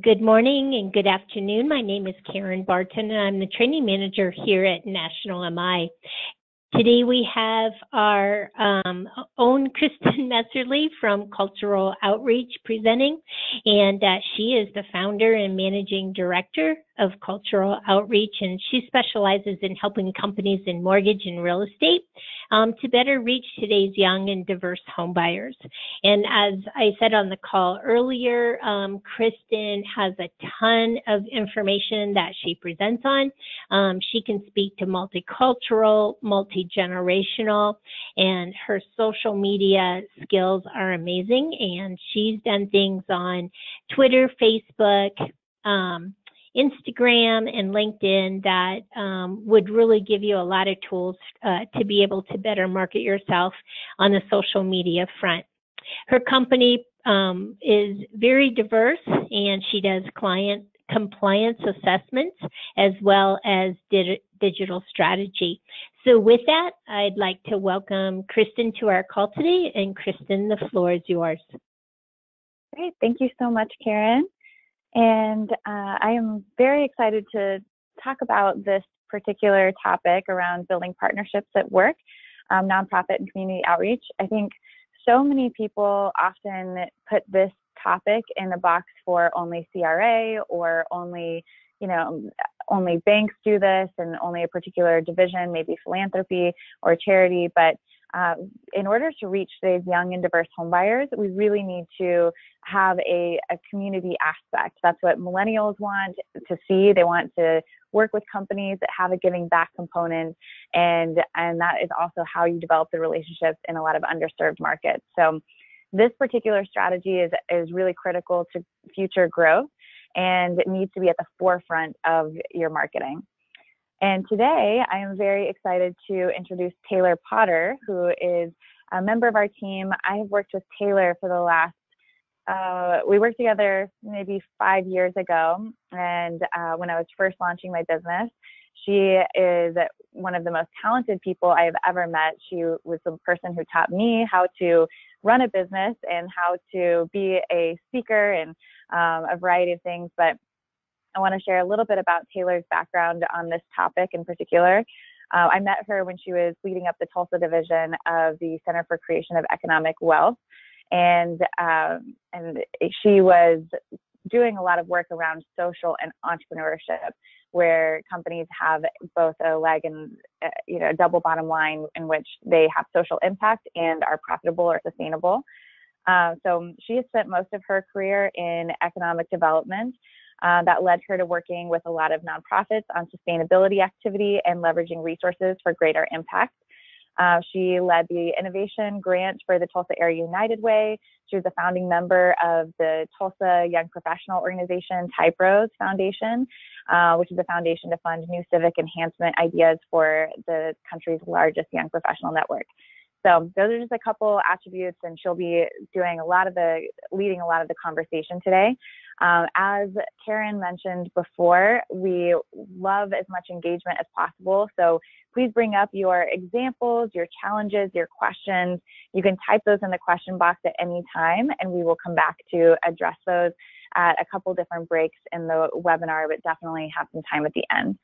Good morning and good afternoon. My name is Karen Barton, and I'm the training manager here at National MI. Today we have our own Kristen Messerly from Cultural Outreach presenting, and she is the founder and managing director of Cultural Outreach, and she specializes in helping companies in mortgage and real estate to better reach today's young and diverse homebuyers. And as I said on the call earlier, Kristen has a ton of information that she presents on. She can speak to multicultural, multi-generational, and her social media skills are amazing. And she's done things on Twitter, Facebook, Instagram, and LinkedIn that would really give you a lot of tools to be able to better market yourself on the social media front. Her company is very diverse, and she does client compliance assessments as well as digital strategy. So with that, I'd like to welcome Kristen to our call today. And Kristen, the floor is yours. Great. Thank you so much, Karen. And I am very excited to talk about this particular topic around building partnerships at work, nonprofit and community outreach. I think so many people often put this topic in a box for only CRA or only banks do this and only a particular division, maybe philanthropy or charity. But in order to reach today's young and diverse homebuyers, we really need to have a community aspect. That's what millennials want to see. They want to work with companies that have a giving back component, and that is also how you develop the relationships in a lot of underserved markets. So this particular strategy is really critical to future growth, and it needs to be at the forefront of your marketing. And today, I am very excited to introduce Taylor Potter, who is a member of our team. I have worked with Taylor for the last, we worked together maybe 5 years ago, and when I was first launching my business. She is one of the most talented people I have ever met. She was the person who taught me how to run a business and how to be a speaker and a variety of things. But I want to share a little bit about Taylor's background on this topic in particular. I met her when she was leading up the Tulsa division of the Center for Creation of Economic Wealth. And she was doing a lot of work around social and entrepreneurship, where companies have both a leg and a double bottom line in which they have social impact and are profitable or sustainable. So she has spent most of her career in economic development. That led her to working with a lot of nonprofits on sustainability activity and leveraging resources for greater impact. She led the innovation grant for the Tulsa Area United Way. She was a founding member of the Tulsa Young Professional Organization, Type-Rose Foundation, which is a foundation to fund new civic enhancement ideas for the country's largest young professional network. So those are just a couple attributes, and she'll be leading a lot of the conversation today. As Karen mentioned before, we love as much engagement as possible. So please bring up your examples, your challenges, your questions. You can type those in the question box at any time, and we will come back to address those at a couple different breaks in the webinar, but definitely have some time at the end.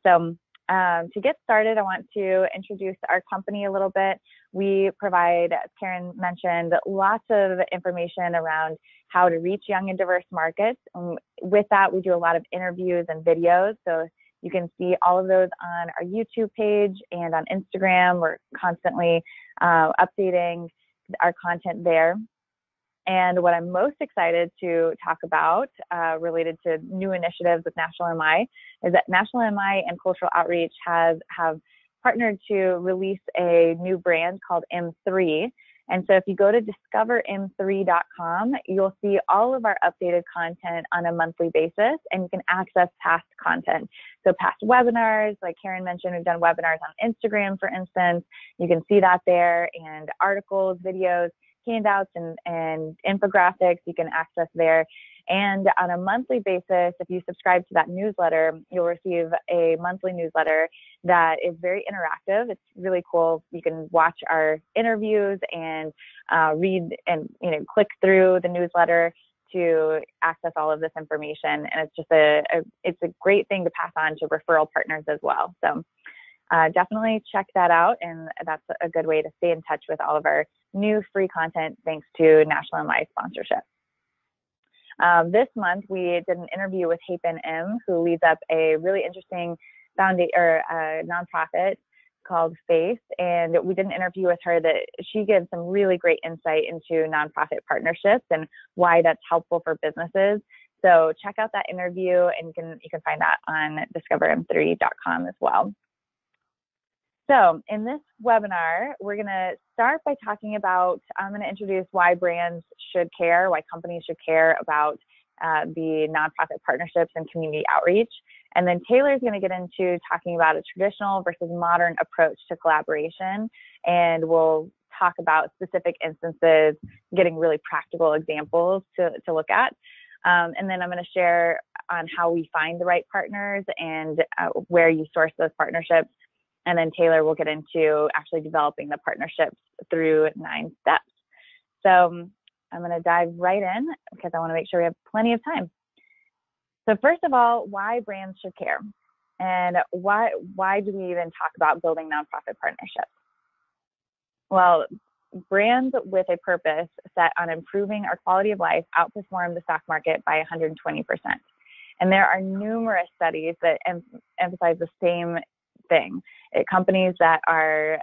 So to get started, I want to introduce our company a little bit. We provide, as Karen mentioned, lots of information around how to reach young and diverse markets. And with that, we do a lot of interviews and videos. So you can see all of those on our YouTube page and on Instagram. We're constantly updating our content there. And what I'm most excited to talk about related to new initiatives with National MI is that National MI and Cultural Outreach have partnered to release a new brand called M3. And so if you go to discoverim3.com, you'll see all of our updated content on a monthly basis, and you can access past content. So past webinars, like Karen mentioned, we've done webinars on Instagram, for instance. You can see that there, and articles, videos, handouts, and infographics you can access there. And on a monthly basis, if you subscribe to that newsletter, you'll receive a monthly newsletter that is very interactive. It's really cool. You can watch our interviews and read and click through the newsletter to access all of this information. And it's just it's a great thing to pass on to referral partners as well. So definitely check that out. And that's a good way to stay in touch with all of our new free content thanks to National MI sponsorship. This month, we did an interview with Hapen M, who leads up a really interesting nonprofit called FACE, and we did an interview with her that she gives some really great insight into nonprofit partnerships and why that's helpful for businesses. So check out that interview, and you can find that on discoverm3.com as well. So in this webinar, we're going to start by talking about, I'm going to introduce why brands should care, why companies should care about the nonprofit partnerships and community outreach. And then Taylor's going to get into talking about a traditional versus modern approach to collaboration. And we'll talk about specific instances, getting really practical examples to look at. And then I'm going to share on how we find the right partners and where you source those partnerships. And then Taylor will get into actually developing the partnerships through 9 steps. So I'm going to dive right in because I want to make sure we have plenty of time. So first of all, why brands should care, and why do we even talk about building nonprofit partnerships? Well, brands with a purpose set on improving our quality of life outperform the stock market by 120%. And there are numerous studies that emphasize the same thing. Companies that are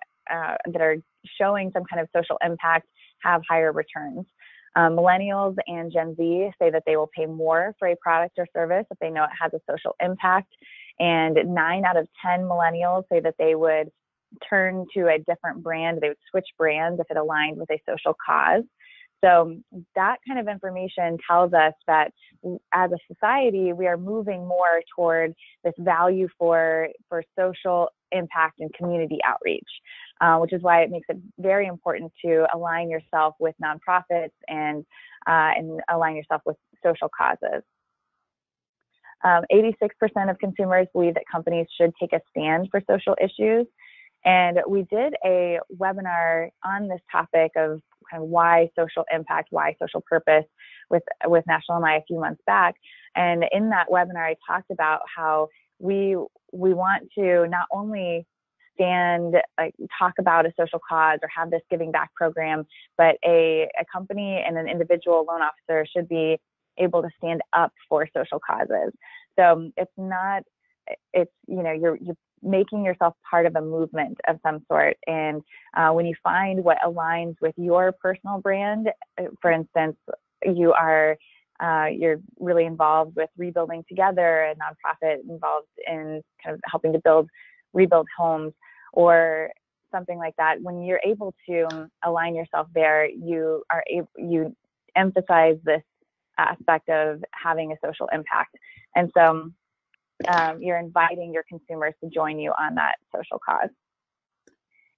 showing some kind of social impact have higher returns. Millennials and Gen Z say that they will pay more for a product or service if they know it has a social impact. And 9 out of 10 millennials say that they would turn to a different brand. They would switch brands if it aligned with a social cause. So that kind of information tells us that as a society, we are moving more toward this value for social impact and community outreach, which is why it makes it very important to align yourself with nonprofits and align yourself with social causes. 86% of consumers believe that companies should take a stand for social issues. And we did a webinar on this topic of kind of why social impact, why social purpose with National MI a few months back. And in that webinar, I talked about how we want to not only talk about a social cause or have this giving back program, but a company and an individual loan officer should be able to stand up for social causes. So you're making yourself part of a movement of some sort. And when you find what aligns with your personal brand, for instance, you're really involved with Rebuilding Together, a nonprofit involved in kind of helping to rebuild homes or something like that. When you're able to align yourself there, you emphasize this aspect of having a social impact. And so you're inviting your consumers to join you on that social cause.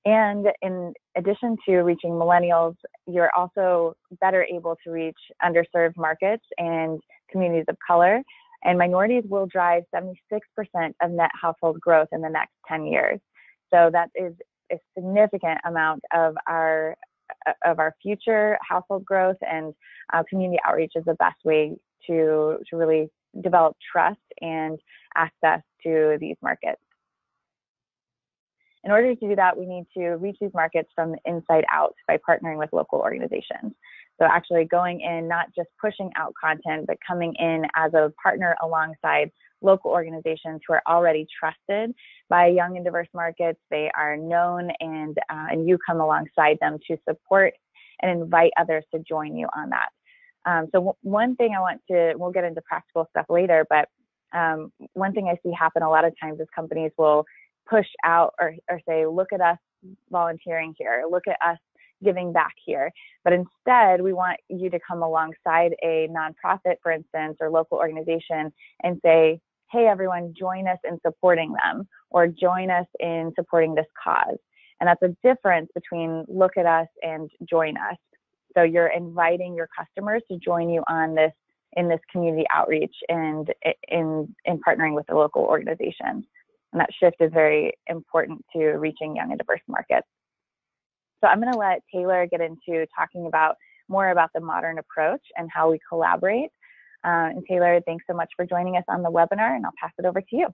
And in addition to reaching millennials, you're also better able to reach underserved markets and communities of color. And minorities will drive 76% of net household growth in the next 10 years. So that is a significant amount of our future household growth, and community outreach is the best way to really develop trust and access to these markets. In order to do that, we need to reach these markets from the inside out by partnering with local organizations. So actually going in, not just pushing out content, but coming in as a partner alongside local organizations who are already trusted by young and diverse markets. They are known, and you come alongside them to support and invite others to join you on that. So one thing we'll get into practical stuff later, but one thing I see happen a lot of times is companies will push out or say, look at us volunteering here, look at us giving back here. But instead, we want you to come alongside a nonprofit, for instance, or local organization and say, hey, everyone, join us in supporting them, or join us in supporting this cause. And that's a difference between look at us and join us. So you're inviting your customers to join you on this, in this community outreach and in partnering with the local organizations. And that shift is very important to reaching young and diverse markets. So I'm going to let Taylor get into talking about more about the modern approach and how we collaborate. And Taylor, thanks so much for joining us on the webinar, and I'll pass it over to you.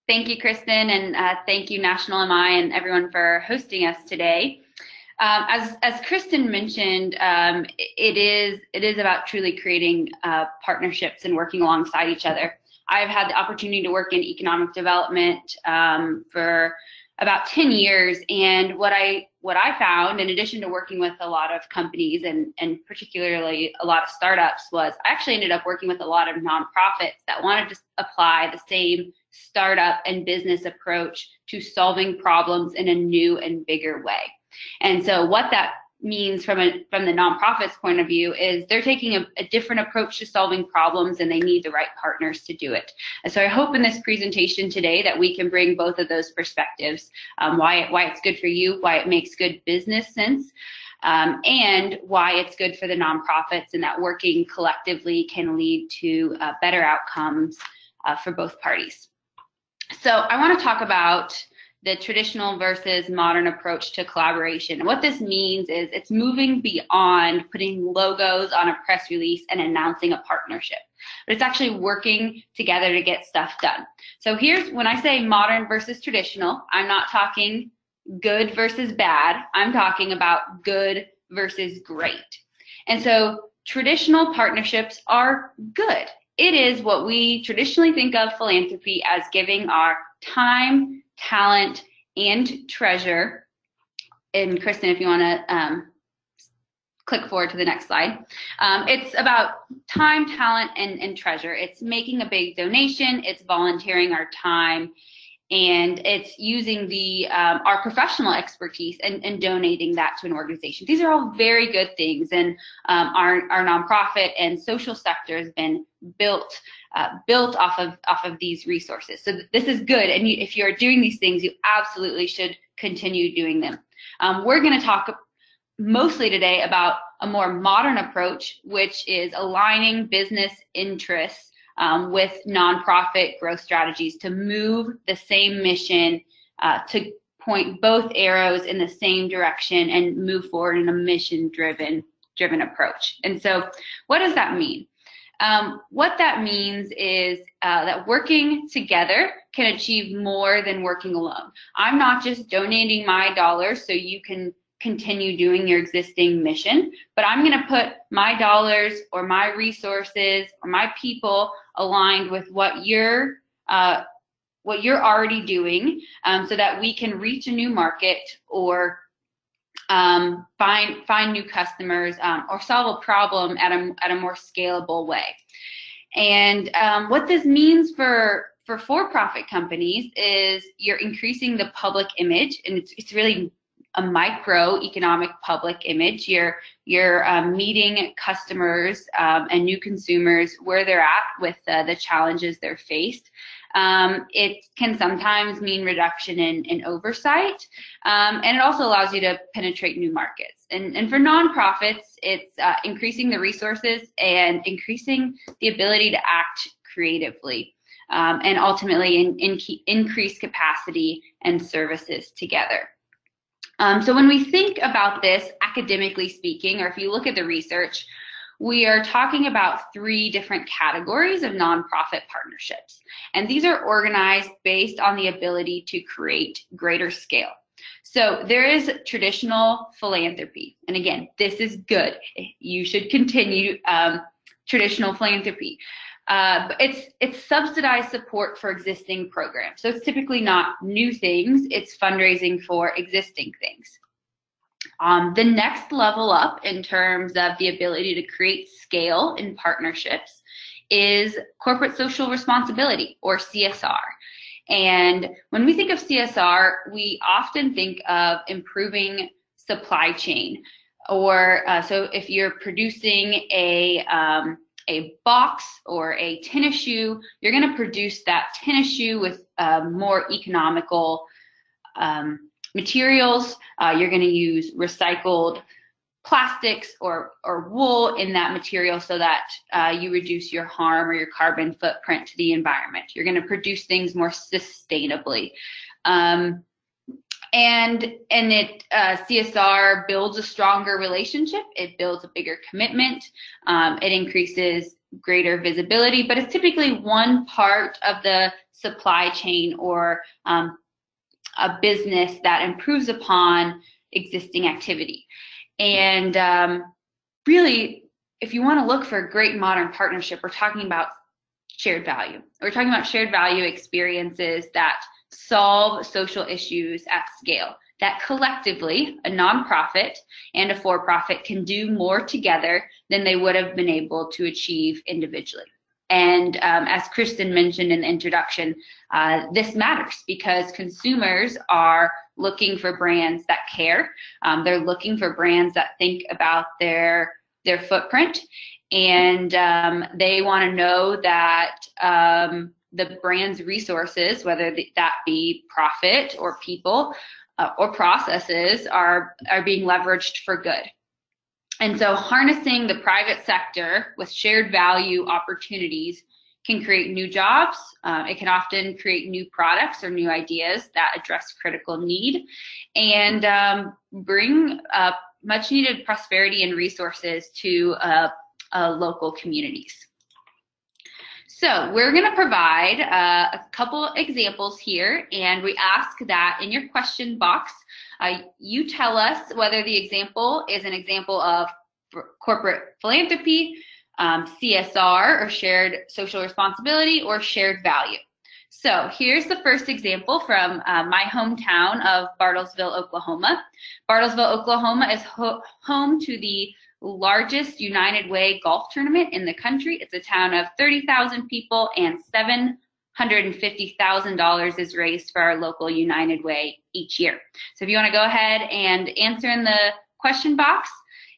Thank you, Kristen, and thank you, National MI, and everyone for hosting us today. As Kristen mentioned, it is about truly creating partnerships and working alongside each other. I've had the opportunity to work in economic development for about 10 years, and what I found, in addition to working with a lot of companies and particularly a lot of startups, was I actually ended up working with a lot of nonprofits that wanted to apply the same startup and business approach to solving problems in a new and bigger way. And so what that means from the nonprofit's point of view is they're taking a different approach to solving problems, and they need the right partners to do it. And so I hope in this presentation today that we can bring both of those perspectives, why it's good for you, why it makes good business sense, and why it's good for the nonprofits, and that working collectively can lead to better outcomes for both parties. So I want to talk about the traditional versus modern approach to collaboration. And what this means is it's moving beyond putting logos on a press release and announcing a partnership, but it's actually working together to get stuff done. So here's, when I say modern versus traditional, I'm not talking good versus bad. I'm talking about good versus great. And so traditional partnerships are good. It is what we traditionally think of philanthropy as giving our time, talent, and treasure. And Kristen, if you want to click forward to the next slide. It's about time, talent, and treasure. It's making a big donation, it's volunteering our time, and it's using our professional expertise and donating that to an organization. These are all very good things, and our nonprofit and social sector has been built off of these resources. So this is good, and if you're doing these things, you absolutely should continue doing them. We're going to talk mostly today about a more modern approach, which is aligning business interests with nonprofit growth strategies to move the same mission, to point both arrows in the same direction and move forward in a mission-driven approach. And so what does that mean? What that means is that working together can achieve more than working alone. I'm not just donating my dollars so you can continue doing your existing mission, but I'm going to put my dollars or my resources or my people aligned with what you're already doing, so that we can reach a new market or find new customers, or solve a problem at a more scalable way. And what this means for for-profit companies is you're increasing the public image, and it's really a microeconomic public image. You're meeting customers and new consumers where they're at with the challenges they're faced. It can sometimes mean reduction in oversight, and it also allows you to penetrate new markets. And for nonprofits, it's increasing the resources and increasing the ability to act creatively, and ultimately increase capacity and services together. So when we think about this academically speaking, or if you look at the research, we are talking about 3 different categories of nonprofit partnerships. And these are organized based on the ability to create greater scale. So there is traditional philanthropy. And again, this is good. You should continue traditional philanthropy. But it's subsidized support for existing programs. So it's typically not new things, it's fundraising for existing things. The next level up in terms of the ability to create scale in partnerships is corporate social responsibility, or CSR. And when we think of CSR, we often think of improving supply chain, or so if you're producing a box or a tennis shoe, you're going to produce that tennis shoe with more economical materials. You're going to use recycled plastics or wool in that material so that you reduce your harm or your carbon footprint to the environment. You're going to produce things more sustainably. And CSR builds a stronger relationship. It builds a bigger commitment. It increases greater visibility, but it's typically one part of the supply chain or a business that improves upon existing activity. And really, if you want to look for a great modern partnership, we're talking about shared value. We're talking about shared value experiences that solve social issues at scale, that collectively a nonprofit and a for-profit can do more together than they would have been able to achieve individually. And as Kristen mentioned in the introduction, this matters because consumers are looking for brands that care. They're looking for brands that think about their footprint, and they want to know that the brand's resources, whether that be profit or people or processes, are being leveraged for good. And so harnessing the private sector with shared value opportunities can create new jobs. It can often create new products or new ideas that address critical need and bring much needed prosperity and resources to local communities. So we're going to provide a couple examples here, and we ask that in your question box, you tell us whether the example is an example of corporate philanthropy, CSR, or shared social responsibility, or shared value. So here's the first example from my hometown of Bartlesville, Oklahoma. Bartlesville, Oklahoma is home to the largest United Way golf tournament in the country. It's a town of 30,000 people, and $750,000 is raised for our local United Way each year. So if you want to go ahead and answer in the question box,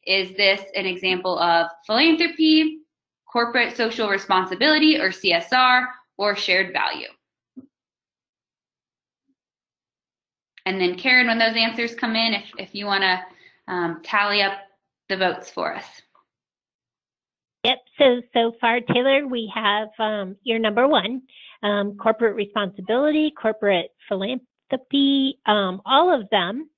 is this an example of philanthropy, corporate social responsibility, or CSR, or shared value? And then Karen, when those answers come in, if you want to tally up the votes for us. Yep, so far, Taylor, we have your number one, corporate responsibility, corporate philanthropy, all of them,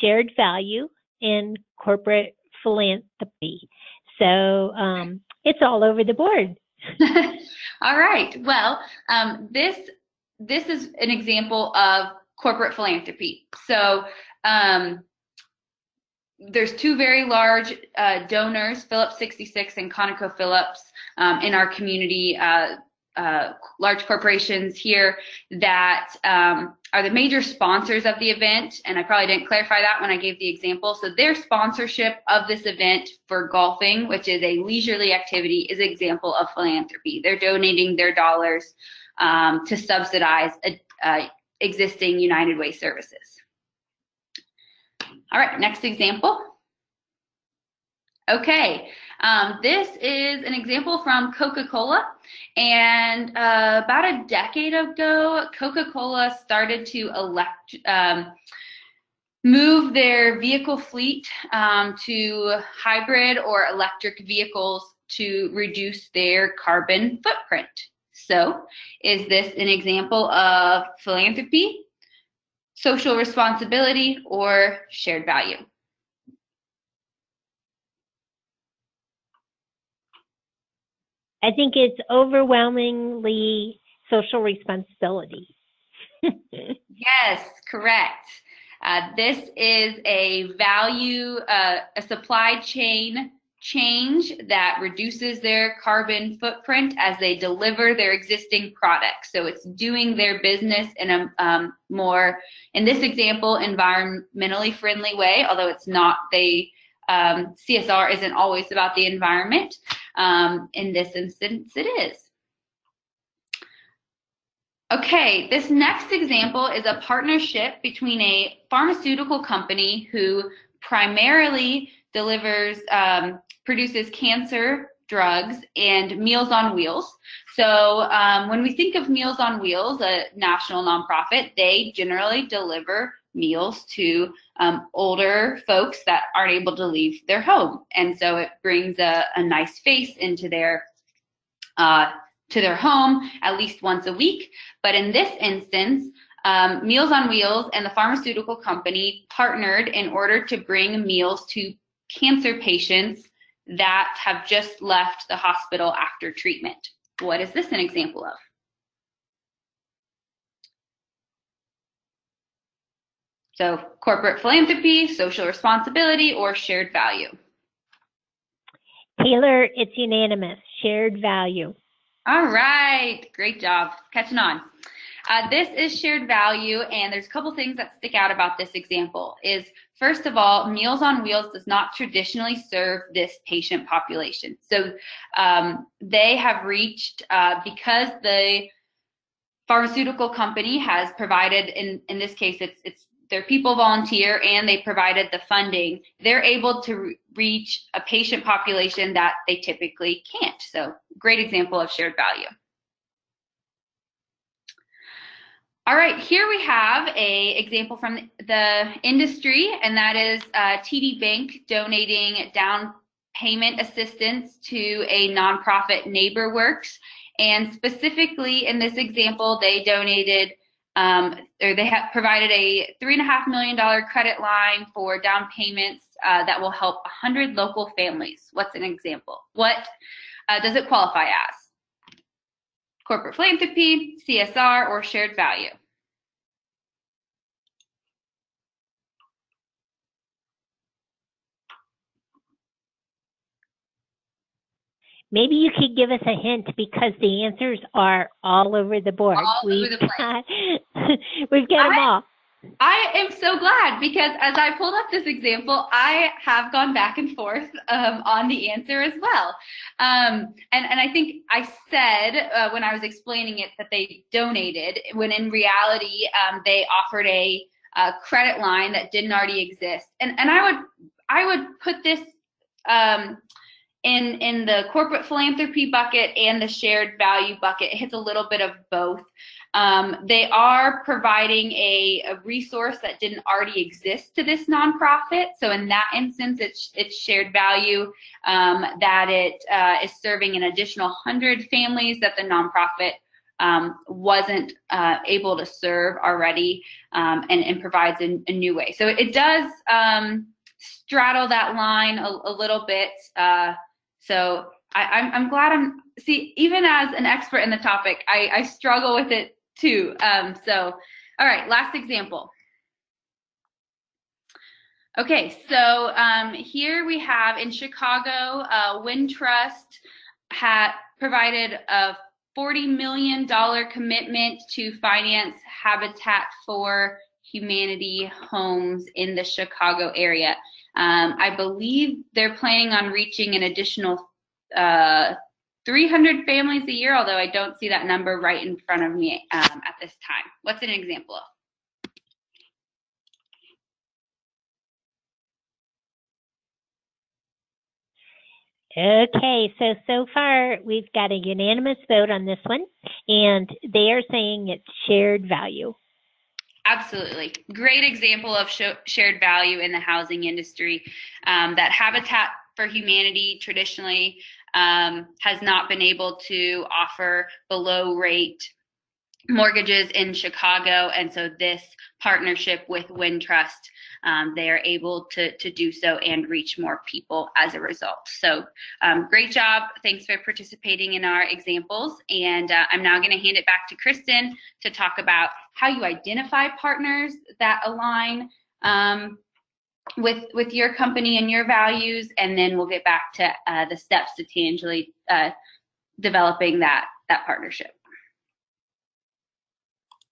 shared value, and corporate philanthropy. So it's all over the board. All right, well, this is an example of corporate philanthropy. So there's two very large donors, Phillips 66 and ConocoPhillips, in our community, large corporations here that are the major sponsors of the event. And I probably didn't clarify that when I gave the example. So their sponsorship of this event for golfing, which is a leisurely activity, is an example of philanthropy. They're donating their dollars to subsidize existing United Way services. All right, next example. Okay, this is an example from Coca-Cola, and about a decade ago, Coca-Cola started to move their vehicle fleet to hybrid or electric vehicles to reduce their carbon footprint. So, is this an example of philanthropy, social responsibility, or shared value? I think it's overwhelmingly social responsibility. Yes, correct. This is a value, a supply chain change that reduces their carbon footprint as they deliver their existing products. So it's doing their business in a more, in this example, environmentally friendly way, although it's not, CSR isn't always about the environment. In this instance, it is. Okay, this next example is a partnership between a pharmaceutical company who primarily produces cancer drugs and Meals on Wheels. So when we think of Meals on Wheels, a national nonprofit, they generally deliver meals to older folks that aren't able to leave their home. And so it brings a nice face into their to their home at least once a week. But in this instance, Meals on Wheels and the pharmaceutical company partnered in order to bring meals to cancer patients that have just left the hospital after treatment. What is this an example of? So corporate philanthropy, social responsibility, or shared value. Taylor, it's unanimous. Shared value. All right, great job catching on. This is shared value, and there's a couple things that stick out about this example. First of all, Meals on Wheels does not traditionally serve this patient population. So they have reached, because the pharmaceutical company has provided, in this case, it's their people volunteer and they provided the funding, they're able to reach a patient population that they typically can't. So great example of shared value. All right, here we have an example from the industry, and that is TD Bank donating down payment assistance to a nonprofit, NeighborWorks. And specifically in this example, they donated, they have provided a $3.5 million credit line for down payments that will help 100 local families. What's an example? What does it qualify as? Corporate philanthropy, CSR, or shared value? Maybe you could give us a hint, because the answers are all over the board. We've got them all. I am so glad, because as I pulled up this example, I have gone back and forth on the answer as well. And I think I said when I was explaining it that they donated, when in reality they offered a credit line that didn't already exist. And I would put this in the corporate philanthropy bucket and the shared value bucket. It hits a little bit of both. They are providing a resource that didn't already exist to this nonprofit. So in that instance, it's shared value, that it is serving an additional 100 families that the nonprofit wasn't able to serve already, and provides a new way. So it does straddle that line a little bit. So I'm glad even as an expert in the topic, I struggle with it too. So, all right, last example. Okay, so here we have in Chicago, Wintrust had provided a $40 million commitment to finance Habitat for Humanity homes in the Chicago area. I believe they're planning on reaching an additional 300 families a year, although I don't see that number right in front of me at this time. What's an example of? Okay, so far we've got a unanimous vote on this one, and they are saying it's shared value. Absolutely. Great example of shared value in the housing industry. That Habitat for Humanity traditionally has not been able to offer below rate mortgages in Chicago, and so this partnership with Wintrust, they are able to do so and reach more people as a result. So great job. Thanks for participating in our examples. And I'm now going to hand it back to Kristen to talk about how you identify partners that align with your company and your values, and then we'll get back to the steps to tangibly developing that partnership.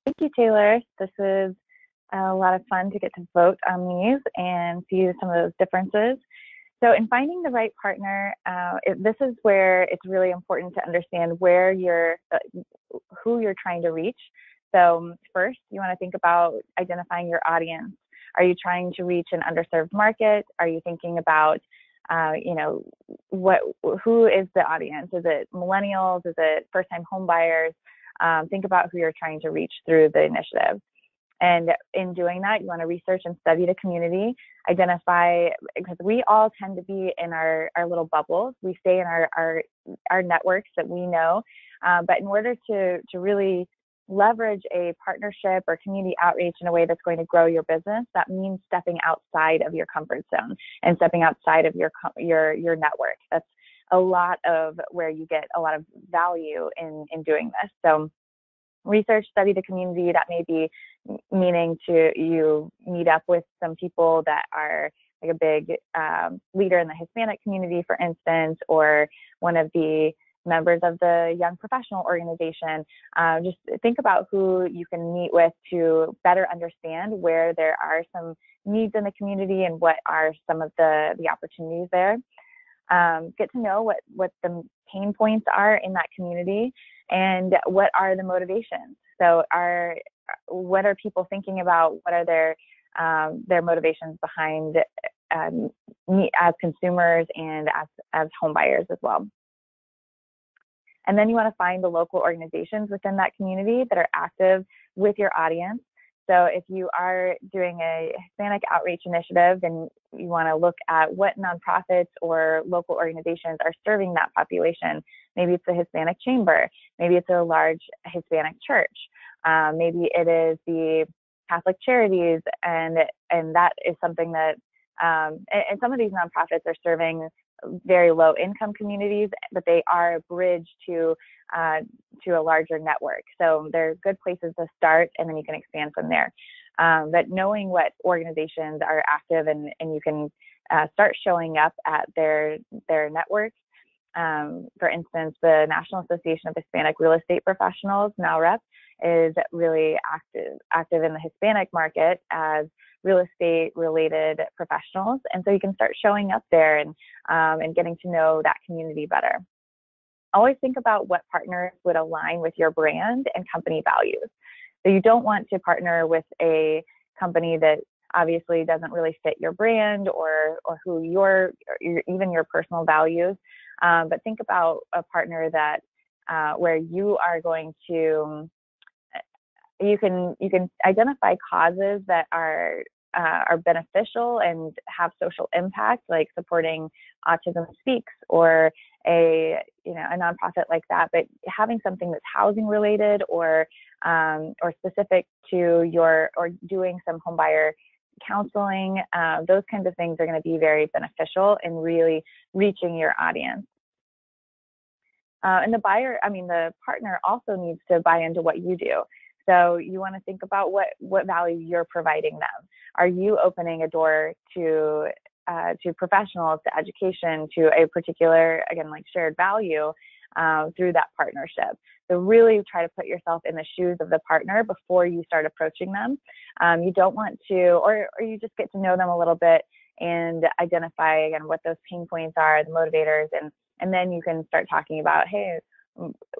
Thank you, Taylor. This is a lot of fun to get to vote on these and see some of those differences. So in finding the right partner, this is where it's really important to understand where who you're trying to reach. So first, you want to think about identifying your audience. Are you trying to reach an underserved market? Are you thinking about, who is the audience? Is it millennials? Is it first-time home buyers? Think about who you're trying to reach through the initiative. And in doing that, you want to research and study the community, identify, because we all tend to be in our little bubbles. We stay in our networks that we know. But in order to really leverage a partnership or community outreach in a way that's going to grow your business, that means stepping outside of your comfort zone and stepping outside of your network. That's a lot of where you get a lot of value in doing this. So research, study the community. That may be meaning to you meet up with some people that are like a big leader in the Hispanic community, for instance, or one of the members of the young professional organization. Just think about who you can meet with to better understand where there are some needs in the community and what are some of the opportunities there. Get to know what the pain points are in that community and what are the motivations. So what are people thinking about? What are their motivations behind as consumers and as home buyers as well. And then you want to find the local organizations within that community that are active with your audience. So if you are doing a Hispanic outreach initiative, then you want to look at what nonprofits or local organizations are serving that population. Maybe it's a Hispanic chamber. Maybe it's a large Hispanic church. Maybe it is the Catholic Charities, and that is something that, and some of these nonprofits are serving very low income communities, but they are a bridge to a larger network. So they're good places to start, and then you can expand from there. But knowing what organizations are active and you can start showing up at their networks. For instance, the National Association of Hispanic Real Estate Professionals, NAHREP, is really active in the Hispanic market as real estate related professionals. And so you can start showing up there and getting to know that community better. Always think about what partners would align with your brand and company values. So you don't want to partner with a company that obviously doesn't really fit your brand or who even your personal values. But think about a partner that where you are going to you can identify causes that are beneficial and have social impact, like supporting Autism Speaks or a nonprofit like that. But having something that's housing related or specific to or doing some homebuyer counseling, those kinds of things are going to be very beneficial in really reaching your audience. And the partner also needs to buy into what you do. So you want to think about what value you're providing them. Are you opening a door to professionals, to education, to a particular, again, like shared value through that partnership? So really try to put yourself in the shoes of the partner before you start approaching them. You don't want to, or you just get to know them a little bit and identify, again, what those pain points are, the motivators, and then you can start talking about, hey,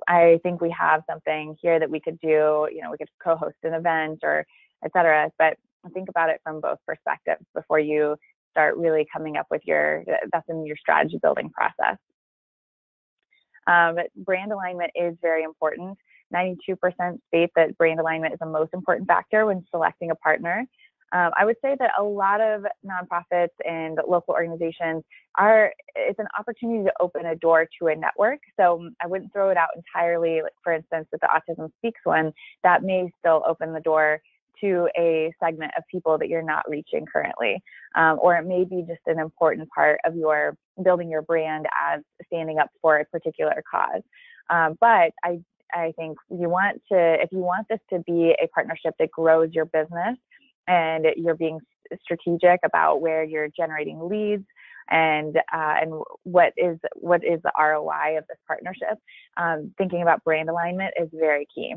I think we have something here that we could do. We could co-host an event or et cetera. But think about it from both perspectives before you start really coming up with that's in your strategy building process. But brand alignment is very important. 92% state that brand alignment is the most important factor when selecting a partner. I would say that a lot of nonprofits and local organizations it's an opportunity to open a door to a network. So I wouldn't throw it out entirely. Like for instance, with the Autism Speaks one, that may still open the door to a segment of people that you're not reaching currently. Or it may be just an important part of your building your brand as standing up for a particular cause. But I think if you want this to be a partnership that grows your business, and you're being strategic about where you're generating leads and what is the ROI of this partnership, thinking about brand alignment is very key.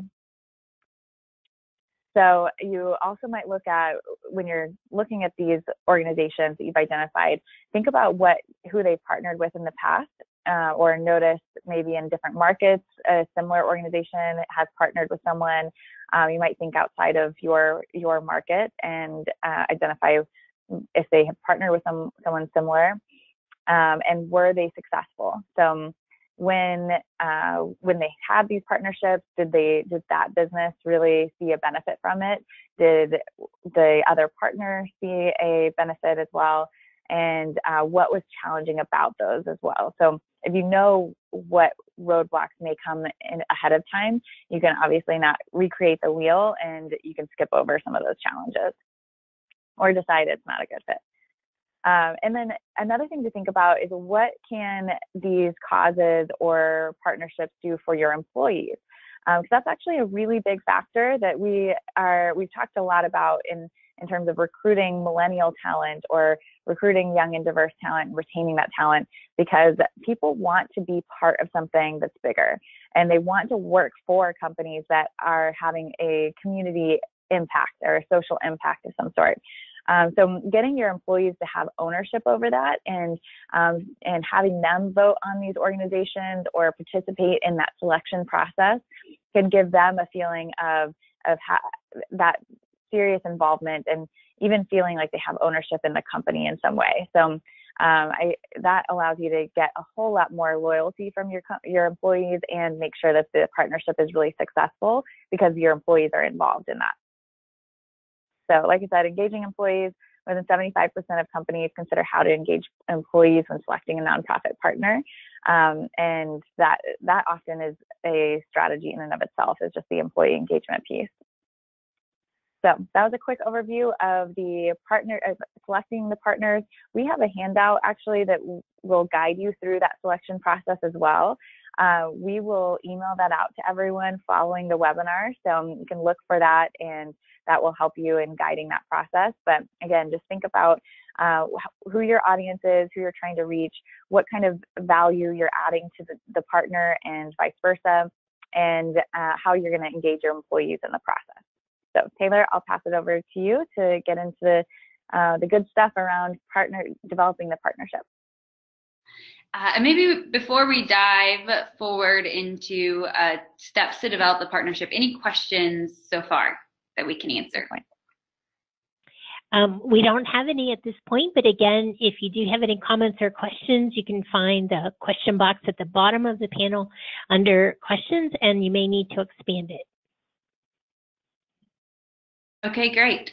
So you also might look at, when you're looking at these organizations that you've identified, think about who they've partnered with in the past, or notice maybe in different markets, a similar organization has partnered with someone. You might think outside of your market and identify if they have partnered with someone similar, and were they successful. So when they had these partnerships, did that business really see a benefit from it? Did the other partner see a benefit as well? and what was challenging about those as well. So if you know what roadblocks may come in ahead of time, you can obviously not recreate the wheel, and you can skip over some of those challenges or decide it's not a good fit. And then another thing to think about is, what can these causes or partnerships do for your employees? Because that's actually a really big factor that we've talked a lot about in terms of recruiting millennial talent or recruiting young and diverse talent and retaining that talent, because people want to be part of something that's bigger, and they want to work for companies that are having a community impact or a social impact of some sort. So getting your employees to have ownership over that, and having them vote on these organizations or participate in that selection process can give them a feeling of that serious involvement, and even feeling like they have ownership in the company in some way. So that allows you to get a whole lot more loyalty from your employees, and make sure that the partnership is really successful because your employees are involved in that. So like I said, engaging employees, more than 75% of companies consider how to engage employees when selecting a nonprofit partner. And that often is a strategy in and of itself, is just the employee engagement piece. So that was a quick overview of the selecting the partners. We have a handout actually that will guide you through that selection process as well. We will email that out to everyone following the webinar, so you can look for that, and that will help you in guiding that process. But again, just think about who your audience is, who you're trying to reach, what kind of value you're adding to the partner, and vice versa, and how you're going to engage your employees in the process. So Taylor, I'll pass it over to you to get into the good stuff around developing the partnership. And maybe before we dive forward into steps to develop the partnership, any questions so far that we can answer? We don't have any at this point, but again, if you do have any comments or questions, you can find the question box at the bottom of the panel under questions, and you may need to expand it. Okay, great.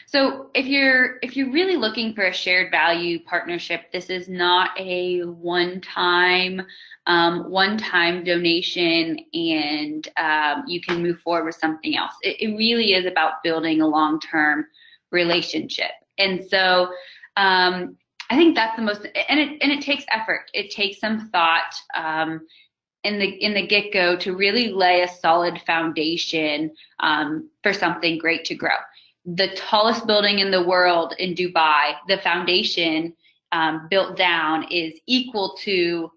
So if you're really looking for a shared value partnership, this is not a one-time donation and you can move forward with something else. It really is about building a long-term relationship. And so I think that's the most, and it takes effort. It takes some thought in the get-go to really lay a solid foundation for something great to grow. The tallest building in the world in Dubai, the foundation built down is equal to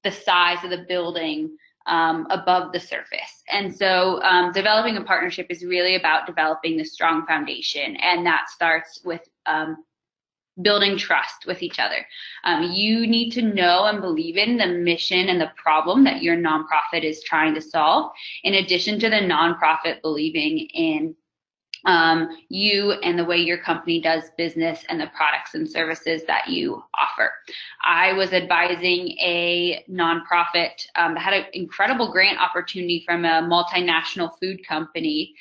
the size of the building above the surface. And so developing a partnership is really about developing the strong foundation, and that starts with building trust with each other. You need to know and believe in the mission and the problem that your nonprofit is trying to solve, in addition to the nonprofit believing in you and the way your company does business and the products and services that you offer. I was advising a nonprofit that had an incredible grant opportunity from a multinational food company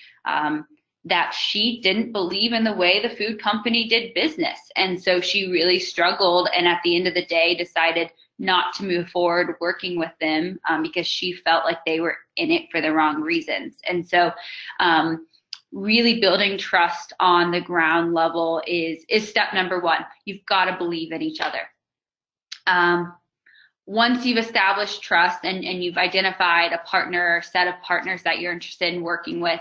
that she didn't believe in the way the food company did business. And so she really struggled, and at the end of the day decided not to move forward working with them because she felt like they were in it for the wrong reasons. And so really building trust on the ground level is step number one. You've got to believe in each other. Once you've established trust and you've identified a partner or set of partners that you're interested in working with,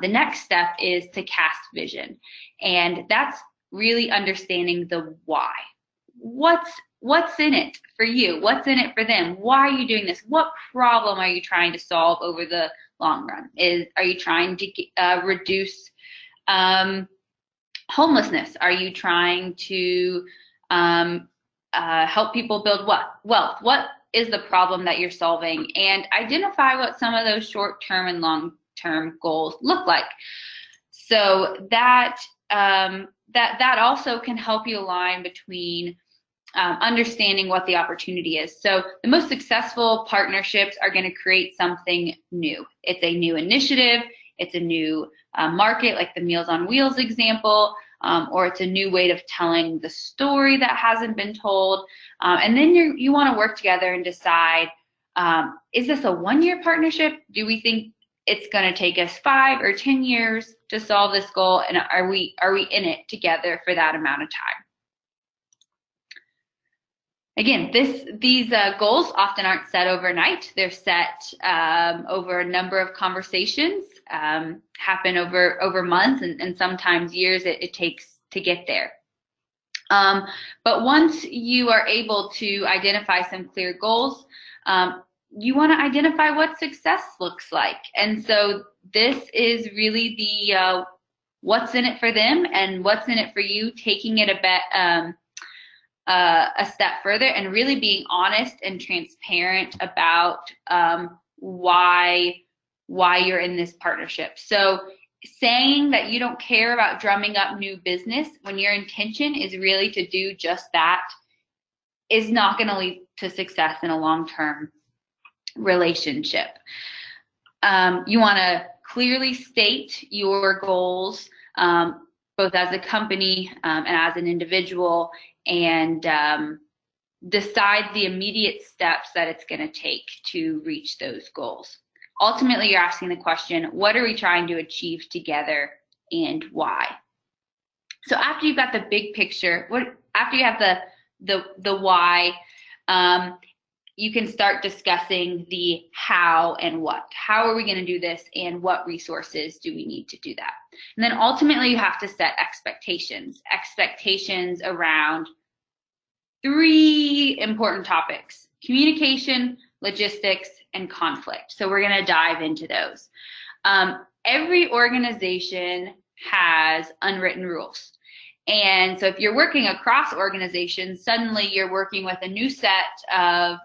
the next step is to cast vision. And that's really understanding the why. What's in it for you? What's in it for them? Why are you doing this? What problem are you trying to solve over the long run? Are you trying to reduce homelessness? Are you trying to help people build wealth? What is the problem that you're solving? And identify what some of those short-term and long-term goals look like. So that also can help you align between understanding what the opportunity is. So the most successful partnerships are going to create something new. It's a new initiative. It's a new market, like the Meals on Wheels example. or it's a new way of telling the story that hasn't been told. And then you want to work together and decide, is this a 1-year partnership? Do we think it's going to take us 5 or 10 years to solve this goal? And are we in it together for that amount of time? Again, these goals often aren't set overnight. They're set over a number of conversations, happen over months and sometimes years it takes to get there. But once you are able to identify some clear goals, you want to identify what success looks like. And so this is really the what's in it for them and what's in it for you, taking it a step further and really being honest and transparent about why you're in this partnership. So saying that you don't care about drumming up new business when your intention is really to do just that is not going to lead to success in a long-term relationship. You want to clearly state your goals, both as a company and as an individual, and decide the immediate steps that it's going to take to reach those goals. Ultimately, you're asking the question, what are we trying to achieve together and why? So after you've got the big picture, after you have the why, you can start discussing the how and what. How are we going to do this, and what resources do we need to do that? And then ultimately you have to set expectations around 3 important topics: communication, logistics, and conflict. So we're going to dive into those. Every organization has unwritten rules. And so if you're working across organizations, suddenly you're working with a new set of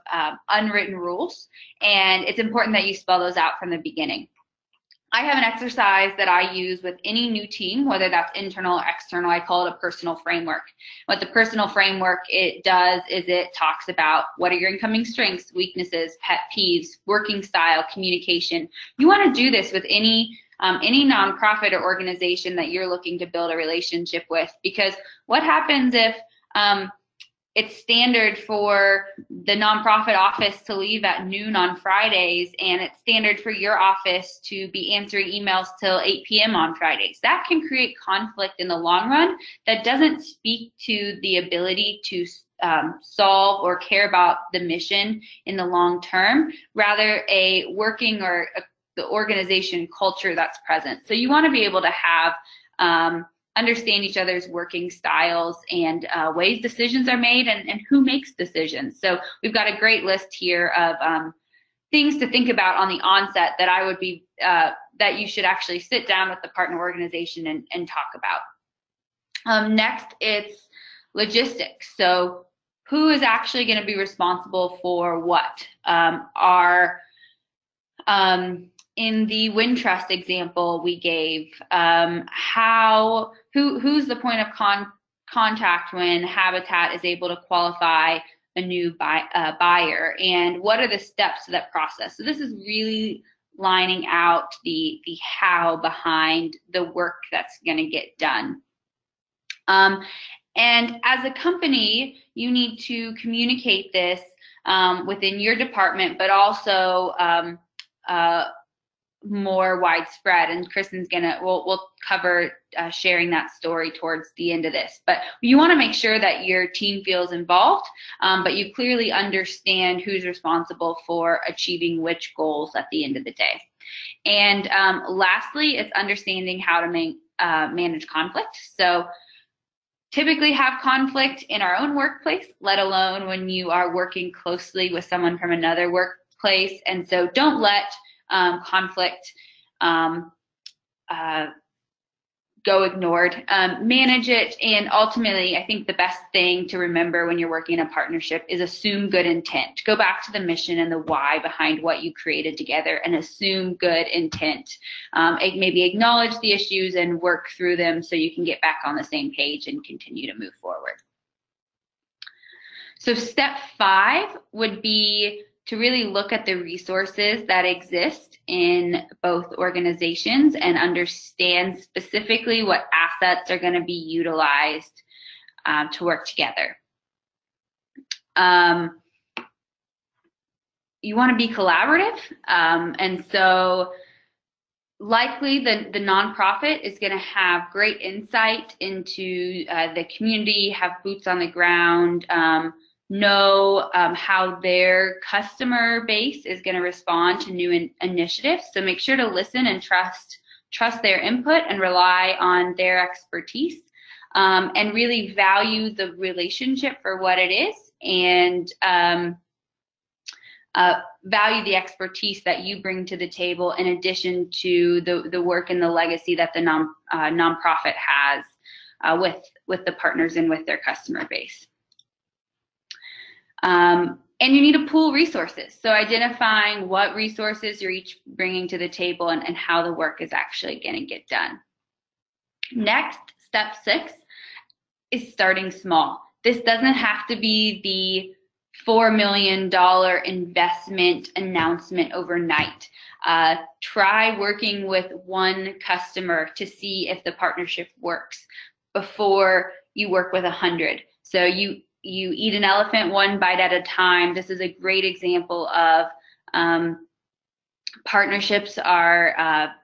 unwritten rules, and it's important that you spell those out from the beginning. I have an exercise that I use with any new team, whether that's internal or external. I call it a personal framework. What the personal framework it does is it talks about what are your incoming strengths, weaknesses, pet peeves, working style, communication. You want to do this with any nonprofit or organization that you're looking to build a relationship with, because what happens if it's standard for the nonprofit office to leave at noon on Fridays, and it's standard for your office to be answering emails till 8 p.m. on Fridays? That can create conflict in the long run that doesn't speak to the ability to solve or care about the mission in the long term, rather a working or the organization culture that's present. So you want to be able to have understand each other's working styles and ways decisions are made and who makes decisions. So we've got a great list here of things to think about on the onset that I would be that you should actually sit down with the partner organization and talk about. Next, it's logistics. So who is actually going to be responsible for what? In the Wintrust example we gave, who's the point of contact when Habitat is able to qualify a new buyer, and what are the steps to that process? So this is really lining out the how behind the work that's going to get done. And as a company, you need to communicate this within your department, but also more widespread, and Kristen's we'll cover sharing that story towards the end of this. But you want to make sure that your team feels involved, but you clearly understand who's responsible for achieving which goals at the end of the day. And lastly, it's understanding how to manage conflict. So typically have conflict in our own workplace, let alone when you are working closely with someone from another workplace. And so don't let conflict go ignored. Manage it, and ultimately I think the best thing to remember when you're working in a partnership is assume good intent. Go back to the mission and the why behind what you created together and assume good intent. Maybe acknowledge the issues and work through them so you can get back on the same page and continue to move forward. So step 5 would be to really look at the resources that exist in both organizations and understand specifically what assets are going to be utilized to work together. You want to be collaborative, and so likely the nonprofit is going to have great insight into the community, have boots on the ground, know how their customer base is going to respond to new initiatives. So make sure to listen and trust their input and rely on their expertise, and really value the relationship for what it is, and value the expertise that you bring to the table in addition to the work and the legacy that the nonprofit has with the partners and with their customer base. And you need to pool resources. So identifying what resources you're each bringing to the table and how the work is actually going to get done. Next, step 6 is starting small. This doesn't have to be the $4 million investment announcement overnight. Try working with one customer to see if the partnership works before you work with 100. So you eat an elephant one bite at a time. This is a great example of partnerships are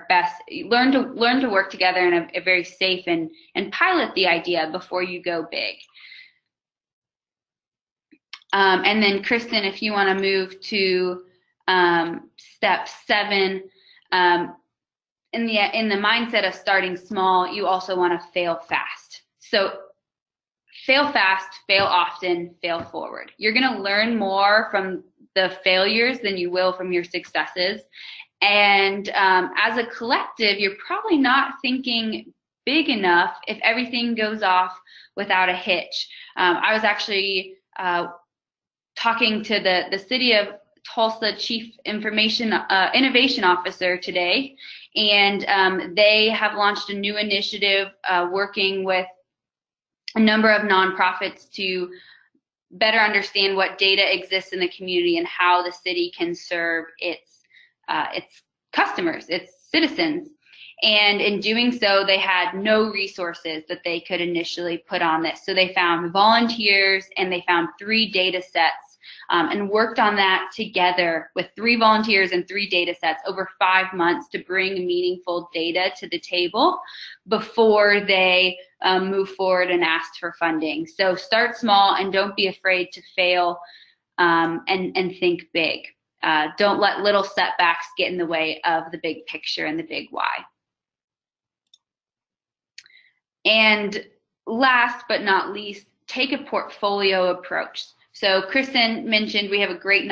best. Learn to work together in a very safe and pilot the idea before you go big. And then Kristen, if you want to move to step 7, in the mindset of starting small, you also want to fail fast. So fail fast, fail often, fail forward. You're going to learn more from the failures than you will from your successes. And as a collective, you're probably not thinking big enough if everything goes off without a hitch. I was actually talking to the City of Tulsa Chief Innovation Officer today, and they have launched a new initiative working with a number of nonprofits to better understand what data exists in the community and how the city can serve its customers, its citizens. And in doing so, they had no resources that they could initially put on this. So they found volunteers and they found 3 data sets and worked on that together with 3 volunteers and 3 data sets over 5 months to bring meaningful data to the table before they move forward and ask for funding. So start small and don't be afraid to fail and think big. Don't let little setbacks get in the way of the big picture and the big why. And last but not least, take a portfolio approach. So Kristen mentioned we have a great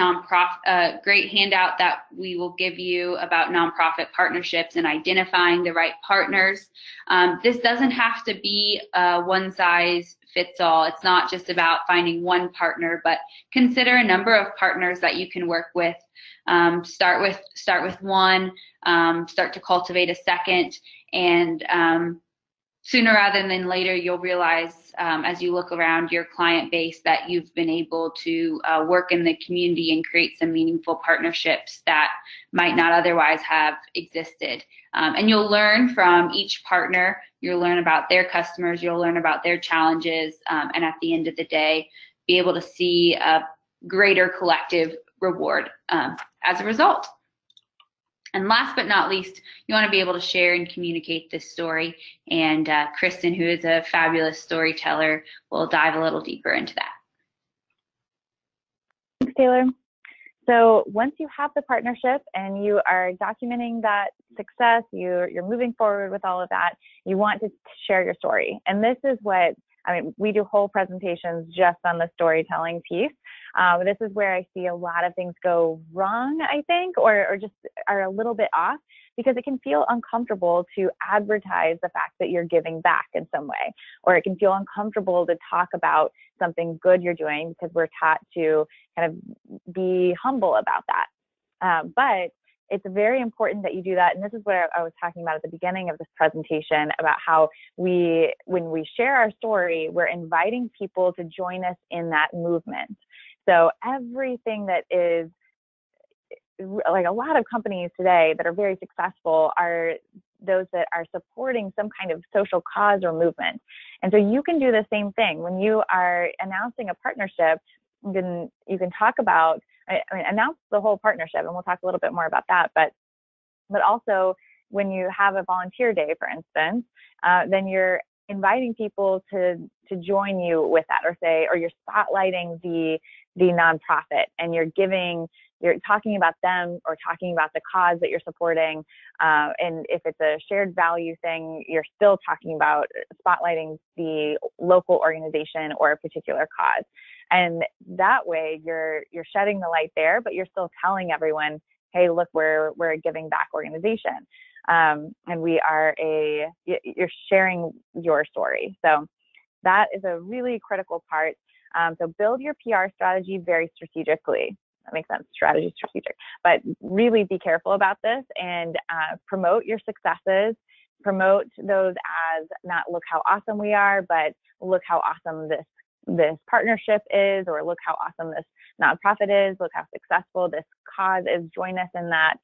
great handout that we will give you about nonprofit partnerships and identifying the right partners. This doesn't have to be one size fits all. It's not just about finding one partner, but consider a number of partners that you can work with. Start with one, start to cultivate a second, and sooner rather than later, you'll realize as you look around your client base that you've been able to work in the community and create some meaningful partnerships that might not otherwise have existed. And you'll learn from each partner. You'll learn about their customers. You'll learn about their challenges. And at the end of the day, be able to see a greater collective reward as a result. And last but not least, you want to be able to share and communicate this story. And Kristen, who is a fabulous storyteller, will dive a little deeper into that. Thanks, Taylor. So once you have the partnership and you are documenting that success, you're moving forward with all of that, you want to share your story. And this is what, we do whole presentations just on the storytelling piece. This is where I see a lot of things go wrong, I think, or just are a little bit off, because it can feel uncomfortable to advertise the fact that you're giving back in some way, or it can feel uncomfortable to talk about something good you're doing because we're taught to kind of be humble about that. But it's very important that you do that. And this is what I was talking about at the beginning of this presentation about how when we share our story, we're inviting people to join us in that movement. So everything that is, like, a lot of companies today that are very successful are those that are supporting some kind of social cause or movement. And so you can do the same thing when you are announcing a partnership. You can talk about, announce the whole partnership, and we'll talk a little bit more about that. But also, when you have a volunteer day, for instance, then you're inviting people to join you with that, or you're spotlighting the nonprofit, and you're talking about them or talking about the cause that you're supporting. And if it's a shared value thing, you're still talking about spotlighting the local organization or a particular cause. And that way you're shedding the light there, but you're still telling everyone, hey, look, we're a giving back organization. And you're sharing your story. So that is a really critical part. So build your PR strategy very strategically. That makes sense, strategy, strategic. But really be careful about this, and promote your successes. Promote those as not look how awesome we are, but look how awesome this partnership is, or look how awesome this nonprofit is, look how successful this cause is, join us in that.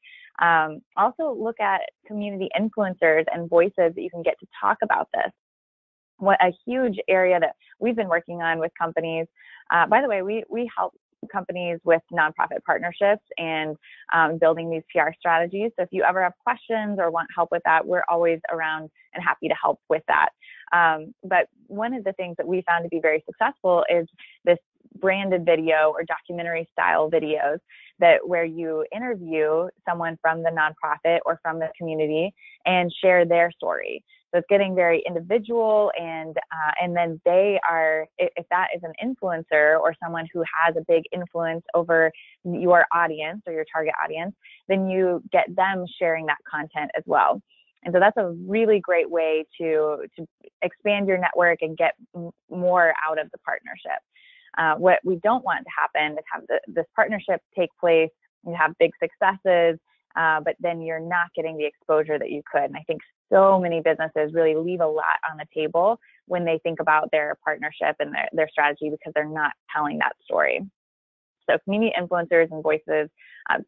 Also look at community influencers and voices that you can get to talk about this. What a huge area that we've been working on with companies. By the way, we help companies with nonprofit partnerships and building these PR strategies. So if you ever have questions or want help with that, we're always around and happy to help with that. But one of the things that we found to be very successful is this branded video or documentary style videos where you interview someone from the nonprofit or from the community and share their story. So it's getting very individual, and then they are, if that is an influencer or someone who has a big influence over your audience or your target audience, then you get them sharing that content as well. And so that's a really great way to expand your network and get more out of the partnership. What we don't want to happen is have this partnership take place, you have big successes, but then you're not getting the exposure that you could. And I think so many businesses really leave a lot on the table when they think about their partnership and their strategy, because they're not telling that story. So community influencers and voices,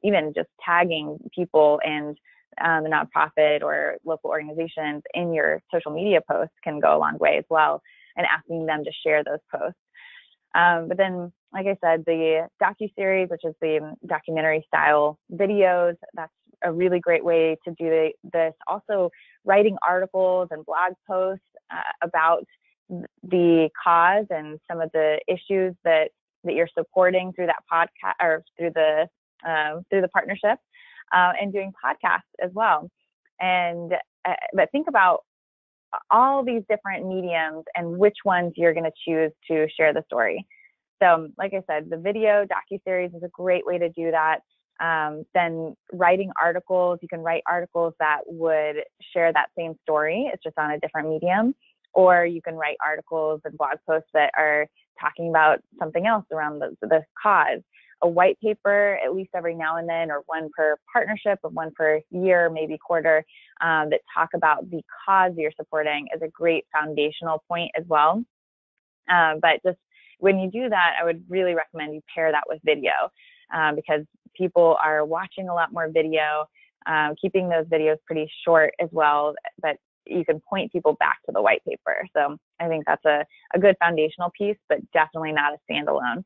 even just tagging people and the nonprofit or local organizations in your social media posts can go a long way as well, and asking them to share those posts. But then, like I said, the docuseries, which is the documentary style videos, that's a really great way to do this. Also, writing articles and blog posts about the cause and some of the issues that you're supporting through that podcast or through the partnership, and doing podcasts as well. And but think about all these different mediums and which ones you're going to choose to share the story. So like I said, the video docuseries is a great way to do that. Then writing articles, you can write articles that would share that same story. It's just on a different medium. Or you can write articles and blog posts that are talking about something else around the cause. A white paper, at least every now and then, or one per partnership, or one per year, maybe quarter, that talk about the cause you're supporting is a great foundational point as well. But just when you do that, I would really recommend you pair that with video, because people are watching a lot more video, keeping those videos pretty short as well, but you can point people back to the white paper. So I think that's a good foundational piece, but definitely not a standalone.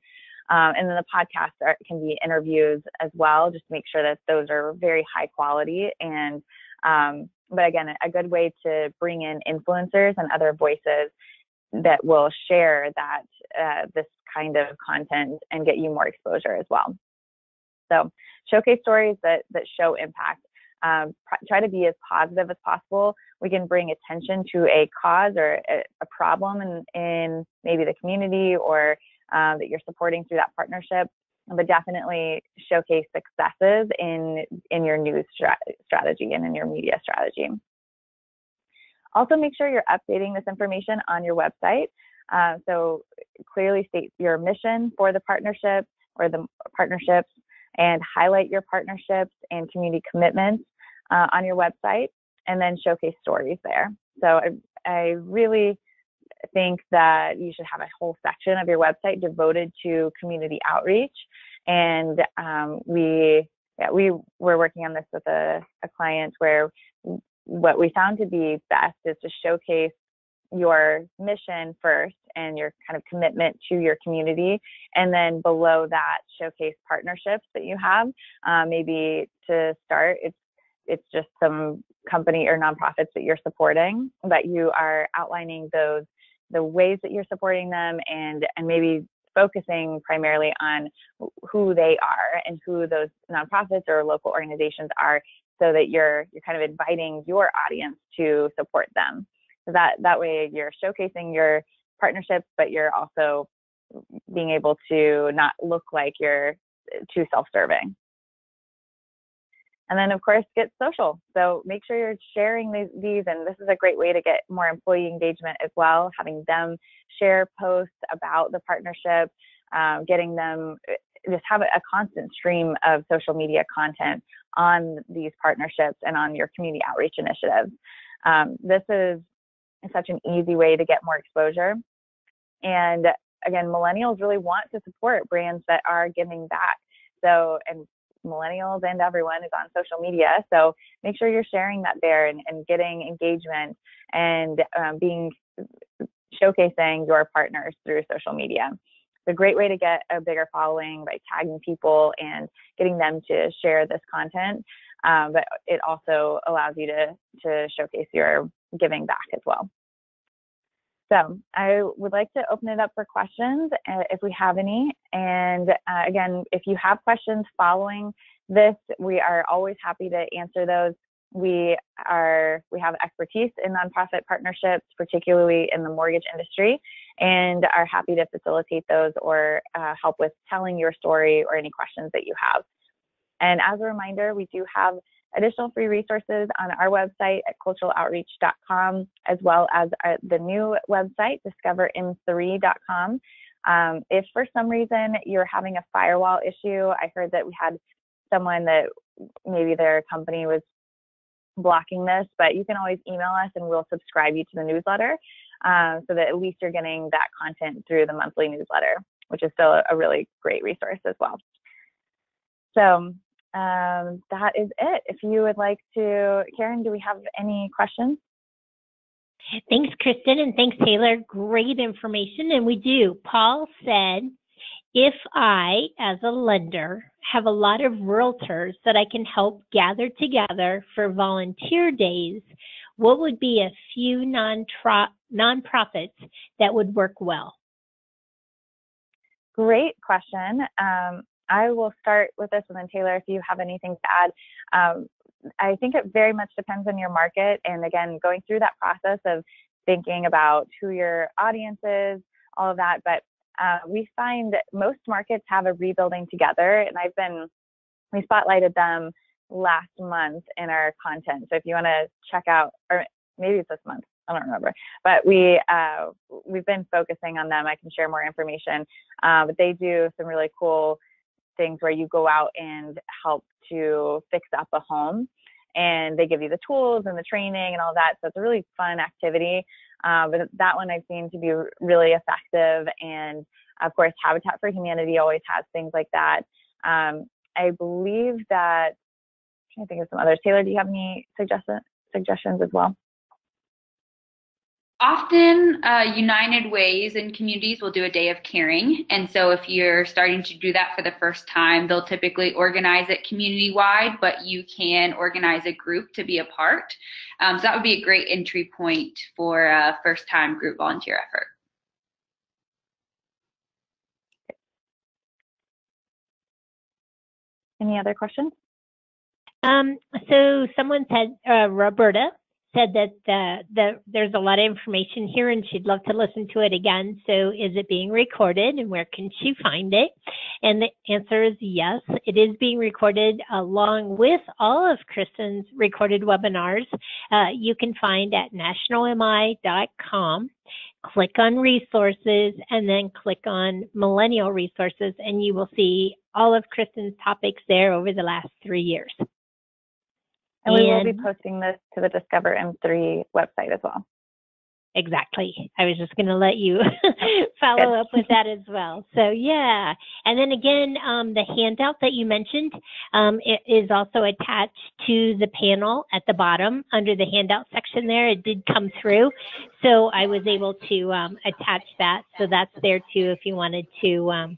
And then the podcasts can be interviews as well, just to make sure that those are very high quality. And but again, a good way to bring in influencers and other voices that will share that this kind of content and get you more exposure as well. So showcase stories that show impact. Try to be as positive as possible. We can bring attention to a cause or a problem in maybe the community or that you're supporting through that partnership, but definitely showcase successes in your news strategy and in your media strategy. Also, make sure you're updating this information on your website. So clearly state your mission for the partnership or the partnerships, and highlight your partnerships and community commitments on your website, and then showcase stories there. So I really think that you should have a whole section of your website devoted to community outreach. And we were working on this with a client where what we found to be best is to showcase your mission first and your kind of commitment to your community, and then below that showcase partnerships that you have. Maybe to start, it's just some company or nonprofits that you're supporting, but you are outlining the ways that you're supporting them, and maybe focusing primarily on who they are and who those nonprofits or local organizations are, so that you're kind of inviting your audience to support them. So that way you're showcasing your partnerships, but you're also being able to not look like you're too self-serving. And then, of course, get social. So make sure you're sharing these, and this is a great way to get more employee engagement as well, having them share posts about the partnership, getting them, just have a constant stream of social media content on these partnerships and on your community outreach initiatives. This is such an easy way to get more exposure. And again, millennials really want to support brands that are giving back. So, and millennials and everyone is on social media. So make sure you're sharing that there and getting engagement and showcasing your partners through social media. It's a great way to get a bigger following by tagging people and getting them to share this content. But it also allows you to showcase your giving back as well. So I would like to open it up for questions if we have any. And again, if you have questions following this, we are always happy to answer those. We have expertise in nonprofit partnerships, particularly in the mortgage industry, and are happy to facilitate those or help with telling your story or any questions that you have. And as a reminder, we do have additional free resources on our website at culturaloutreach.com, as well as the new website, discoverim3.com. If for some reason you're having a firewall issue, I heard that we had someone that maybe their company was blocking this, but you can always email us and we'll subscribe you to the newsletter, so that at least you're getting that content through the monthly newsletter, which is still a really great resource as well. So that is it. If you would like to, Karen, do we have any questions? Thanks, Kristen, and thanks, Taylor. Great information, and we do. Paul said, if I, as a lender, have a lot of realtors that I can help gather together for volunteer days, what would be a few nonprofits that would work well? Great question. I will start with this, and then Taylor, if you have anything to add. I think it very much depends on your market. And again, going through that process of thinking about who your audience is, all of that. But we find that most markets have a Rebuilding Together, and we spotlighted them last month in our content. So if you want to check out, or maybe it's this month, I don't remember, but we've been focusing on them. I can share more information, but they do some really cool things where you go out and help to fix up a home, and they give you the tools and the training and all that. So it's a really fun activity. But that one I've seen to be really effective. And of course, Habitat for Humanity always has things like that. I believe that, I'm trying to think of some others. Taylor, do you have any suggestions as well? Often United Ways and communities will do a day of caring. And so if you're starting to do that for the first time, they'll typically organize it community-wide, but you can organize a group to be a part. So that would be a great entry point for a first-time group volunteer effort. Any other questions? So someone said, Roberta said that there's a lot of information here and she'd love to listen to it again. So is it being recorded, and where can she find it? And the answer is yes, it is being recorded along with all of Kristen's recorded webinars. You can find at nationalmi.com. Click on resources and then click on millennial resources, and you will see all of Kristen's topics there over the last 3 years. And we will be posting this to the Discover M3 website as well. Exactly. I was just going to let you follow up with that as well. So yeah. And then again, the handout that you mentioned, it is also attached to the panel at the bottom under the handout section there. It did come through. So I was able to attach that. So that's there too if you wanted to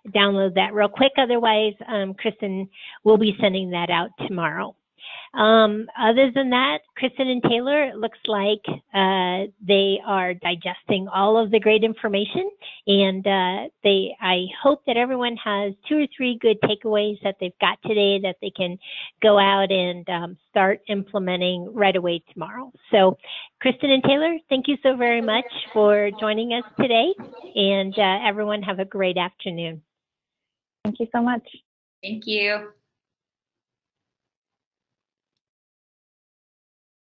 download that real quick. Otherwise, Kristen will be sending that out tomorrow. Other than that, Kristen and Taylor, it looks like they are digesting all of the great information, and I hope that everyone has 2 or 3 good takeaways that they've got today that they can go out and start implementing right away tomorrow. So, Kristen and Taylor, thank you so very much for joining us today, and everyone have a great afternoon. Thank you so much. Thank you.